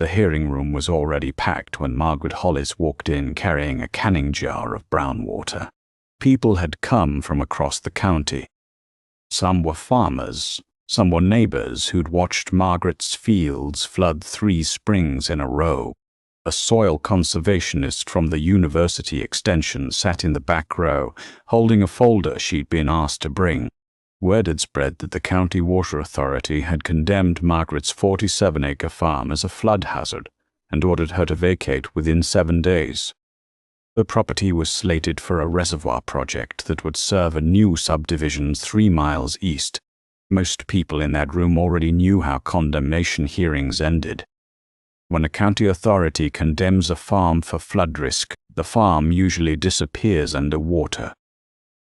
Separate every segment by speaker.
Speaker 1: The hearing room was already packed when Margaret Hollis walked in carrying a canning jar of brown water. People had come from across the county. Some were farmers, some were neighbors who'd watched Margaret's fields flood 3 springs in a row. A soil conservationist from the university extension sat in the back row, holding a folder she'd been asked to bring. Word had spread that the County Water Authority had condemned Margaret's 47-acre farm as a flood hazard and ordered her to vacate within 7 days. The property was slated for a reservoir project that would serve a new subdivision 3 miles east. Most people in that room already knew how condemnation hearings ended. When a county authority condemns a farm for flood risk, the farm usually disappears under water.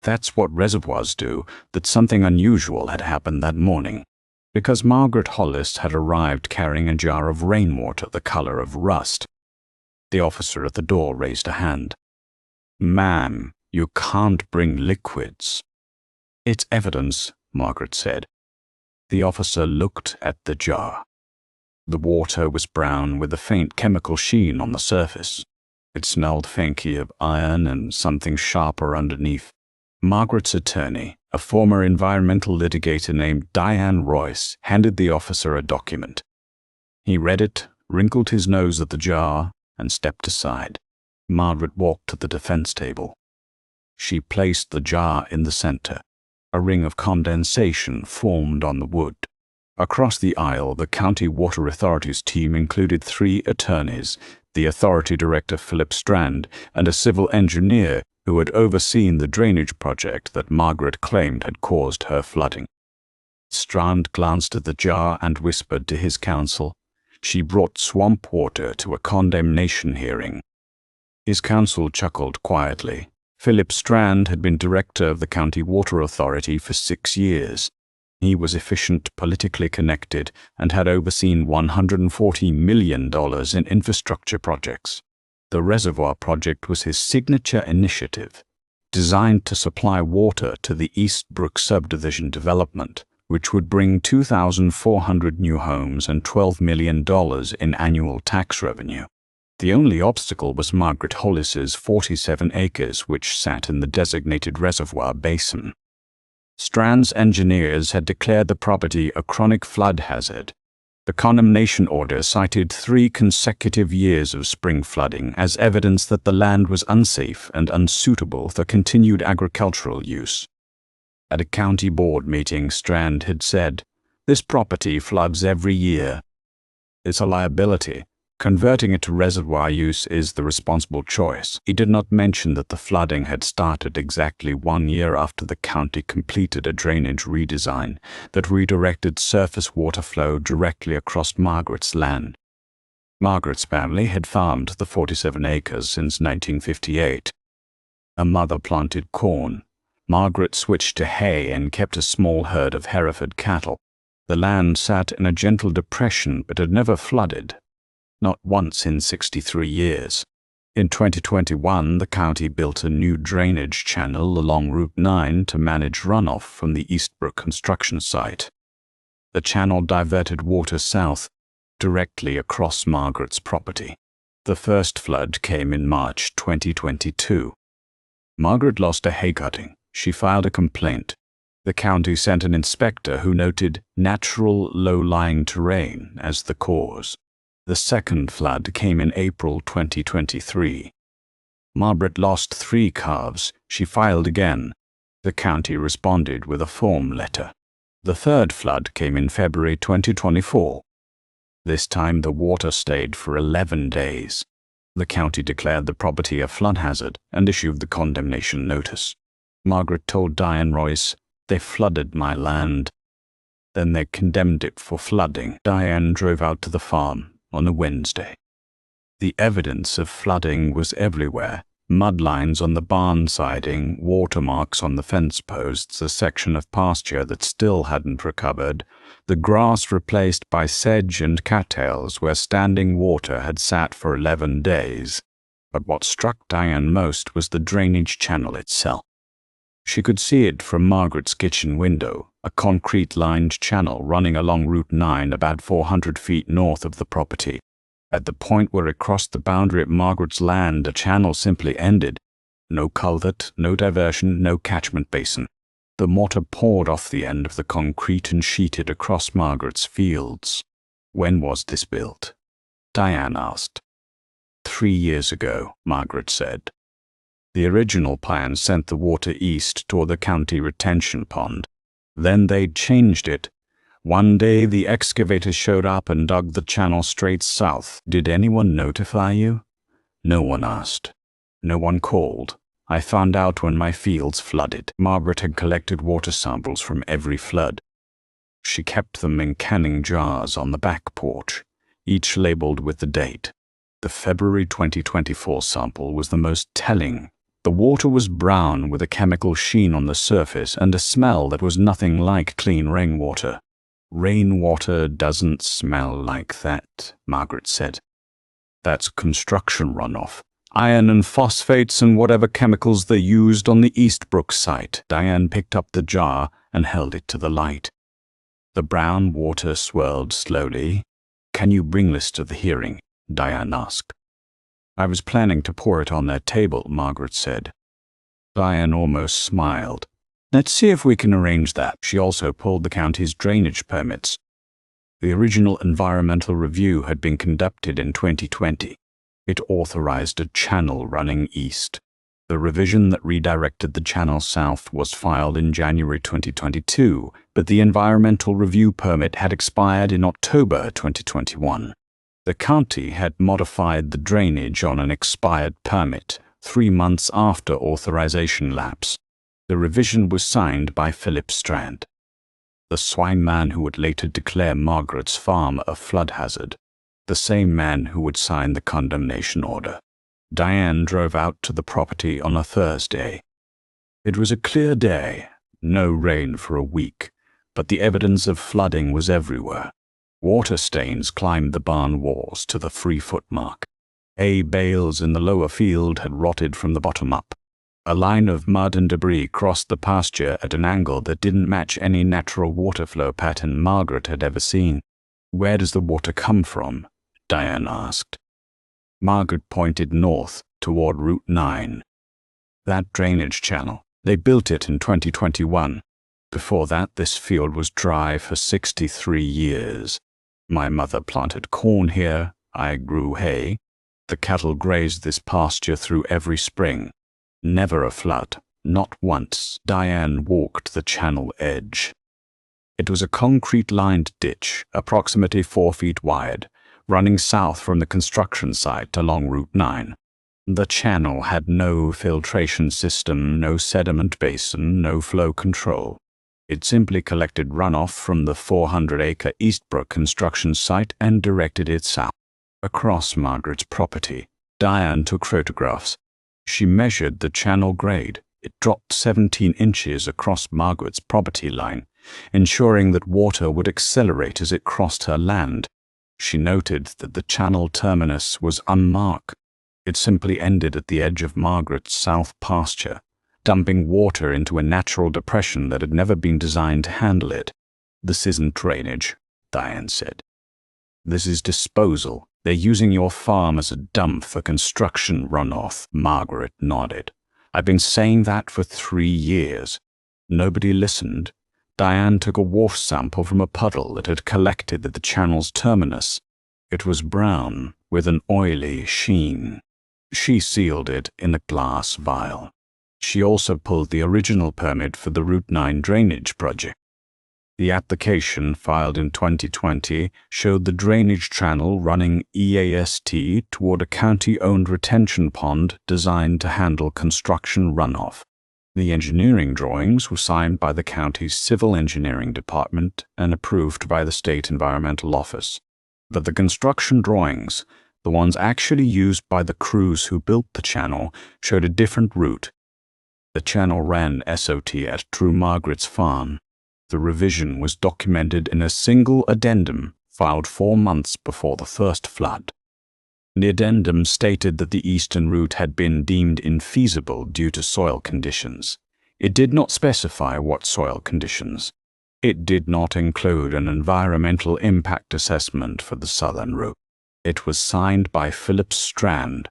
Speaker 1: That's what reservoirs do, that something unusual had happened that morning. Because Margaret Hollis had arrived carrying a jar of rainwater the color of rust. The officer at the door raised a hand. "Ma'am, you can't bring liquids." "It's evidence," Margaret said. The officer looked at the jar. The water was brown with a faint chemical sheen on the surface. It smelled faintly of iron and something sharper underneath. Margaret's attorney, a former environmental litigator named Diane Royce, handed the officer a document. He read it, wrinkled his nose at the jar, and stepped aside. Margaret walked to the defense table. She placed the jar in the center. A ring of condensation formed on the wood. Across the aisle, the County Water Authority's team included 3 attorneys, the authority director Philip Strand, and a civil engineer who had overseen the drainage project that Margaret claimed had caused her flooding. Strand glanced at the jar and whispered to his counsel, "She brought swamp water to a condemnation hearing." His counsel chuckled quietly. Philip Strand had been director of the County Water Authority for 6 years. He was efficient, politically connected, and had overseen $140 million in infrastructure projects. The reservoir project was his signature initiative, designed to supply water to the Eastbrook subdivision development, which would bring 2,400 new homes and $12 million in annual tax revenue. The only obstacle was Margaret Hollis's 47 acres, which sat in the designated reservoir basin. Strand's engineers had declared the property a chronic flood hazard. The condemnation order cited 3 consecutive years of spring flooding as evidence that the land was unsafe and unsuitable for continued agricultural use. At a county board meeting, Strand had said, "This property floods every year. It's a liability. Converting it to reservoir use is the responsible choice." He did not mention that the flooding had started exactly 1 year after the county completed a drainage redesign that redirected surface water flow directly across Margaret's land. Margaret's family had farmed the 47 acres since 1958. Her mother planted corn. Margaret switched to hay and kept a small herd of Hereford cattle. The land sat in a gentle depression but had never flooded. Not once in 63 years. In 2021, the county built a new drainage channel along Route 9 to manage runoff from the Eastbrook construction site. The channel diverted water south, directly across Margaret's property. The first flood came in March 2022. Margaret lost a hay cutting. She filed a complaint. The county sent an inspector who noted natural low-lying terrain as the cause. The second flood came in April 2023. Margaret lost 3 calves. She filed again. The county responded with a form letter. The third flood came in February 2024. This time the water stayed for 11 days. The county declared the property a flood hazard and issued the condemnation notice. Margaret told Diane Royce, "They flooded my land." Then they condemned it for flooding. Diane drove out to the farm on a Wednesday. The evidence of flooding was everywhere. Mud lines on the barn siding, watermarks on the fence posts, a section of pasture that still hadn't recovered, the grass replaced by sedge and cattails where standing water had sat for 11 days. But what struck Diane most was the drainage channel itself. She could see it from Margaret's kitchen window, a concrete-lined channel running along Route 9 about 400 feet north of the property. At the point where it crossed the boundary at Margaret's land, the channel simply ended. No culvert, no diversion, no catchment basin. The water poured off the end of the concrete and sheeted across Margaret's fields. When was this built? Diane asked. 3 years ago, Margaret said. The original plan sent the water east toward the county retention pond. Then they'd changed it. One day the excavators showed up and dug the channel straight south. Did anyone notify you? No one asked. No one called. I found out when my fields flooded. Margaret had collected water samples from every flood. She kept them in canning jars on the back porch, each labeled with the date. The February 2024 sample was the most telling. The water was brown with a chemical sheen on the surface and a smell that was nothing like clean rainwater. Rainwater doesn't smell like that, Margaret said. That's construction runoff. Iron and phosphates and whatever chemicals they used on the Eastbrook site. Diane picked up the jar and held it to the light. The brown water swirled slowly. Can you bring this to the hearing? Diane asked. I was planning to pour it on their table, Margaret said. Diane almost smiled. Let's see if we can arrange that. She also pulled the county's drainage permits. The original environmental review had been conducted in 2020. It authorized a channel running east. The revision that redirected the channel south was filed in January 2022, but the environmental review permit had expired in October 2021. The county had modified the drainage on an expired permit 3 months after authorization lapse. The revision was signed by Philip Strand, the swine man who would later declare Margaret's farm a flood hazard, the same man who would sign the condemnation order. Diane drove out to the property on a Thursday. It was a clear day, no rain for a week, but the evidence of flooding was everywhere. Water stains climbed the barn walls to the 3-foot mark. Hay bales in the lower field had rotted from the bottom up. A line of mud and debris crossed the pasture at an angle that didn't match any natural water flow pattern Margaret had ever seen. Where does the water come from? Diane asked. Margaret pointed north toward Route 9. That drainage channel. They built it in 2021. Before that, this field was dry for 63 years. My mother planted corn here. I grew hay. The cattle grazed this pasture through every spring. Never a flood, not once. Diane walked the channel edge. It was a concrete-lined ditch, approximately 4 feet wide, running south from the construction site along Route 9. The channel had no filtration system, no sediment basin, no flow control. It simply collected runoff from the 400-acre Eastbrook construction site and directed it south, across Margaret's property. Diane took photographs. She measured the channel grade. It dropped 17 inches across Margaret's property line, ensuring that water would accelerate as it crossed her land. She noted that the channel terminus was unmarked. It simply ended at the edge of Margaret's south pasture, dumping water into a natural depression that had never been designed to handle it. This isn't drainage, Diane said. This is disposal. They're using your farm as a dump for construction runoff. Margaret nodded. I've been saying that for 3 years. Nobody listened. Diane took a wharf sample from a puddle that had collected at the channel's terminus. It was brown, with an oily sheen. She sealed it in a glass vial. She also pulled the original permit for the Route 9 drainage project. The application, filed in 2020, showed the drainage channel running EAST toward a county-owned retention pond designed to handle construction runoff. The engineering drawings were signed by the county's Civil Engineering Department and approved by the State Environmental Office. But the construction drawings, the ones actually used by the crews who built the channel, showed a different route. The channel ran SOT at True Margaret's farm. The revision was documented in a single addendum filed 4 months before the first flood. The addendum stated that the eastern route had been deemed infeasible due to soil conditions. It did not specify what soil conditions. It did not include an environmental impact assessment for the southern route. It was signed by Philip Strand.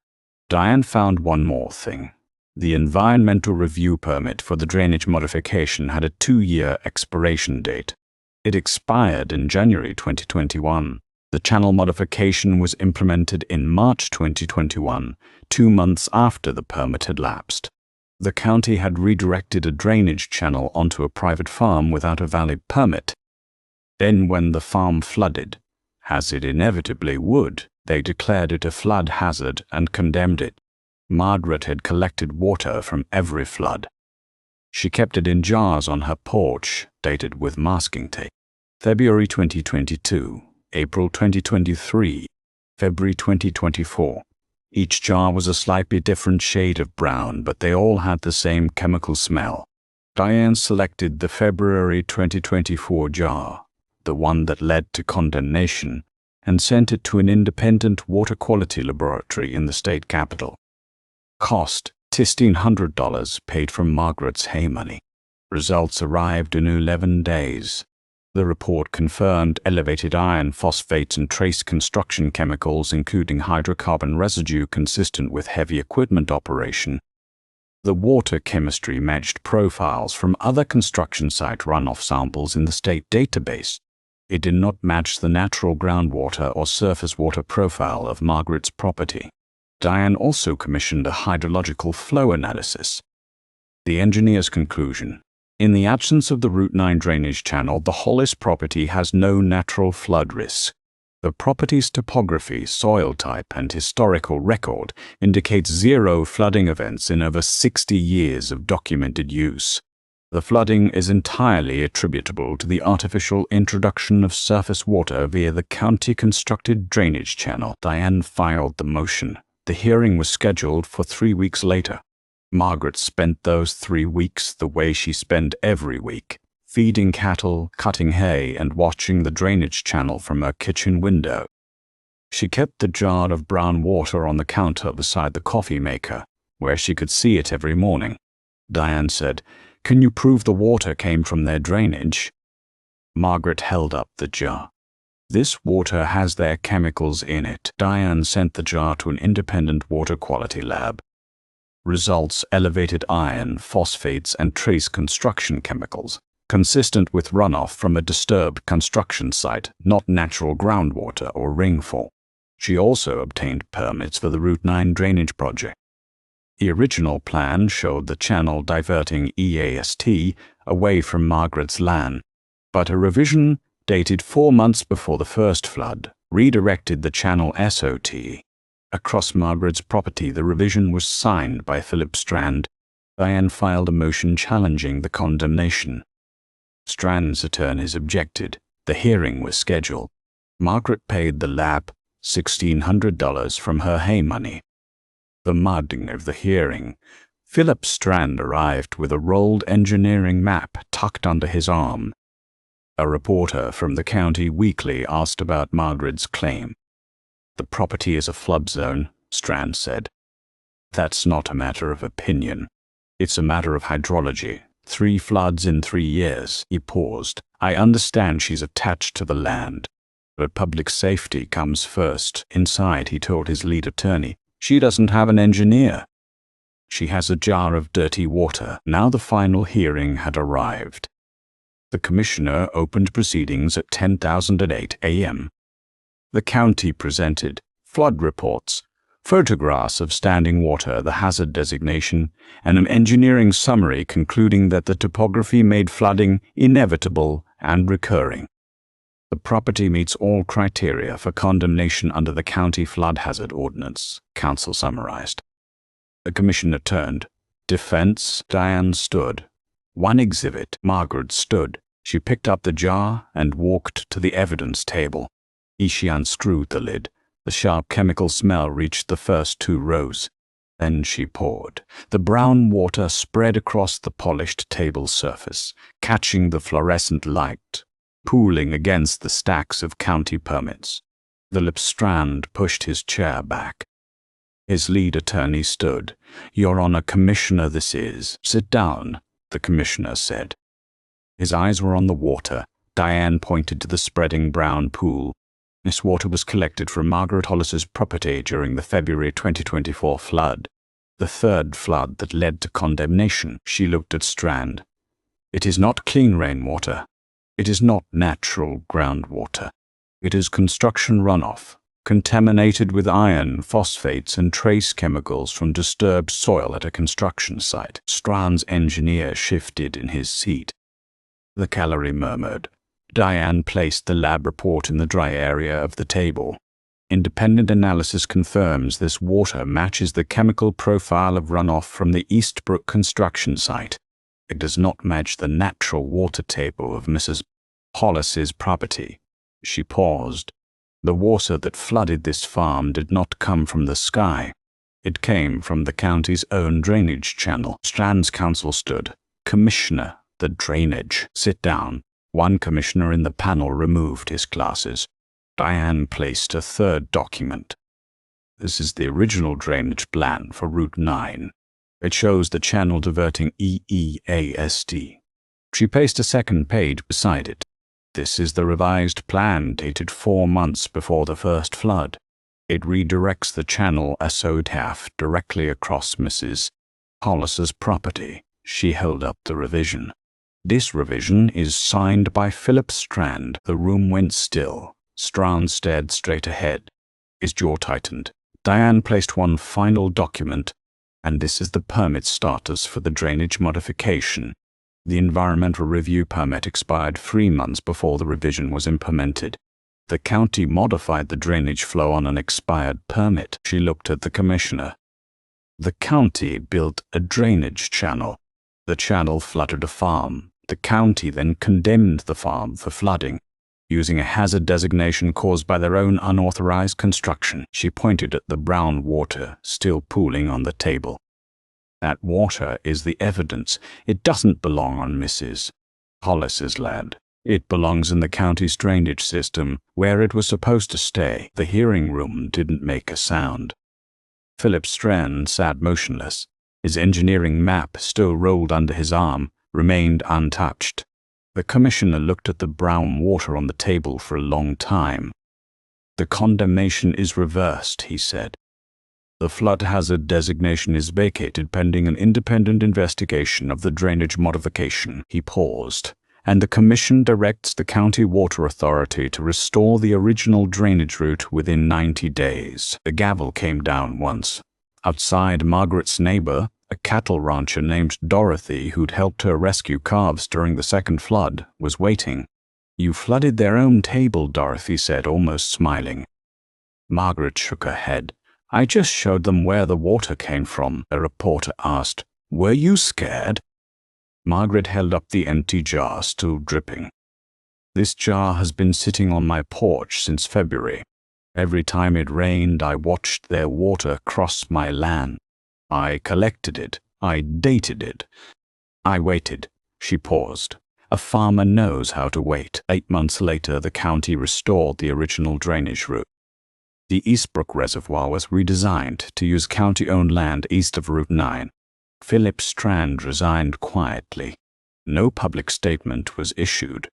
Speaker 1: Diane found one more thing. The environmental review permit for the drainage modification had a 2-year expiration date. It expired in January 2021. The channel modification was implemented in March 2021, 2 months after the permit had lapsed. The county had redirected a drainage channel onto a private farm without a valid permit. Then when the farm flooded, as it inevitably would, they declared it a flood hazard and condemned it. Margaret had collected water from every flood. She kept it in jars on her porch, dated with masking tape. February 2022, April 2023, February 2024. Each jar was a slightly different shade of brown, but they all had the same chemical smell. Diane selected the February 2024 jar, the one that led to condemnation, and sent it to an independent water quality laboratory in the state capital. Cost $1,500 paid from Margaret's hay money. Results arrived in 11 days. The report confirmed elevated iron phosphates and trace construction chemicals, including hydrocarbon residue consistent with heavy equipment operation. The water chemistry matched profiles from other construction site runoff samples in the state database. It did not match the natural groundwater or surface water profile of Margaret's property. Diane also commissioned a hydrological flow analysis. The engineer's conclusion: in the absence of the Route 9 drainage channel, the Hollis property has no natural flood risk. The property's topography, soil type, and historical record indicates 0 flooding events in over 60 years of documented use. The flooding is entirely attributable to the artificial introduction of surface water via the county-constructed drainage channel. Diane filed the motion. The hearing was scheduled for 3 weeks later. Margaret spent those 3 weeks the way she spent every week, feeding cattle, cutting hay, and watching the drainage channel from her kitchen window. She kept the jar of brown water on the counter beside the coffee maker, where she could see it every morning. Diane said, "Can you prove the water came from their drainage?" Margaret held up the jar. "This water has their chemicals in it." Diane sent the jar to an independent water quality lab. Results: elevated iron, phosphates, and trace construction chemicals, consistent with runoff from a disturbed construction site, not natural groundwater or rainfall. She also obtained permits for the Route 9 drainage project. The original plan showed the channel diverting EAST away from Margaret's land, but a revision dated 4 months before the first flood redirected the channel SOT. Across Margaret's property, the revision was signed by Philip Strand. Diane filed a motion challenging the condemnation. Strand's attorneys objected. The hearing was scheduled. Margaret paid the lab $1,600 from her hay money. The morning of the hearing, Philip Strand arrived with a rolled engineering map tucked under his arm. A reporter from the county weekly asked about Margaret's claim. "The property is a flood zone," Strand said. "That's not a matter of opinion. It's a matter of hydrology. 3 floods in 3 years." He paused. "I understand she's attached to the land, but public safety comes first." Inside, he told his lead attorney, "She doesn't have an engineer. She has a jar of dirty water." Now the final hearing had arrived. The commissioner opened proceedings at 10:08 a.m. The county presented flood reports, photographs of standing water, the hazard designation, and an engineering summary concluding that the topography made flooding inevitable and recurring. The property meets all criteria for condemnation under the county flood hazard ordinance, counsel summarized. The commissioner turned. Defense. Diane stood. One exhibit. Margaret stood. She picked up the jar and walked to the evidence table. She unscrewed the lid. The sharp chemical smell reached the first 2 rows. Then she poured. The brown water spread across the polished table surface, catching the fluorescent light, pooling against the stacks of county permits. Philip Strand pushed his chair back. His lead attorney stood. "Your Honor, Commissioner, this is—" "Sit down," the commissioner said. His eyes were on the water. Diane pointed to the spreading brown pool. This water was collected from Margaret Hollis's property during the February 2024 flood, the third flood that led to condemnation. She looked at Strand. It is not clean rainwater. It is not natural groundwater. It is construction runoff, contaminated with iron, phosphates, and trace chemicals from disturbed soil at a construction site. Strand's engineer shifted in his seat. The gallery murmured. Diane placed the lab report in the dry area of the table. Independent analysis confirms this water matches the chemical profile of runoff from the Eastbrook construction site. It does not match the natural water table of Mrs. Hollis's property. She paused. The water that flooded this farm did not come from the sky. It came from the county's own drainage channel. Strand's counsel stood. Commissioner, the drainage. Sit down. One commissioner in the panel removed his glasses. Diane placed a third document. This is the original drainage plan for Route 9. It shows the channel diverting EEASD. She placed a second page beside it. This is the revised plan dated 4 months before the first flood. It redirects the channel Asotaf directly across Mrs. Hollis's property. She held up the revision. This revision is signed by Philip Strand. The room went still. Strand stared straight ahead. His jaw tightened. Diane placed one final document, and this is the permit status for the drainage modification. The environmental review permit expired 3 months before the revision was implemented. The county modified the drainage flow on an expired permit. She looked at the commissioner. The county built a drainage channel. The channel flooded a farm. The county then condemned the farm for flooding, using a hazard designation caused by their own unauthorized construction. She pointed at the brown water still pooling on the table. That water is the evidence. It doesn't belong on Mrs. Hollis's land. It belongs in the county's drainage system, where it was supposed to stay. The hearing room didn't make a sound. Philip Strand sat motionless. His engineering map, still rolled under his arm, remained untouched. The commissioner looked at the brown water on the table for a long time. The condemnation is reversed, he said. The flood hazard designation is vacated pending an independent investigation of the drainage modification. He paused, and the commission directs the county water authority to restore the original drainage route within 90 days. The gavel came down once. Outside, Margaret's neighbor, a cattle rancher named Dorothy, who'd helped her rescue calves during the second flood, was waiting. You flooded their own table, Dorothy said, almost smiling. Margaret shook her head. I just showed them where the water came from, a reporter asked. Were you scared? Margaret held up the empty jar, still dripping. This jar has been sitting on my porch since February. Every time it rained, I watched their water cross my land. I collected it. I dated it. I waited. She paused. A farmer knows how to wait. 8 months later, the county restored the original drainage route. The Eastbrook Reservoir was redesigned to use county-owned land east of Route 9. Philip Strand resigned quietly. No public statement was issued.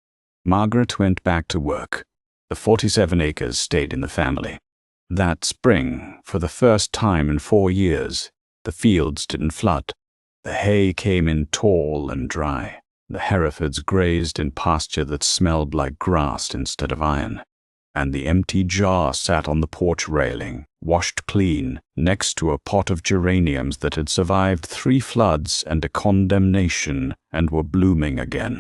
Speaker 1: Margaret went back to work. The 47 acres stayed in the family. That spring, for the first time in 4 years, the fields didn't flood. The hay came in tall and dry. The Herefords grazed in pasture that smelled like grass instead of iron. And the empty jar sat on the porch railing, washed clean, next to a pot of geraniums that had survived 3 floods and a condemnation and were blooming again.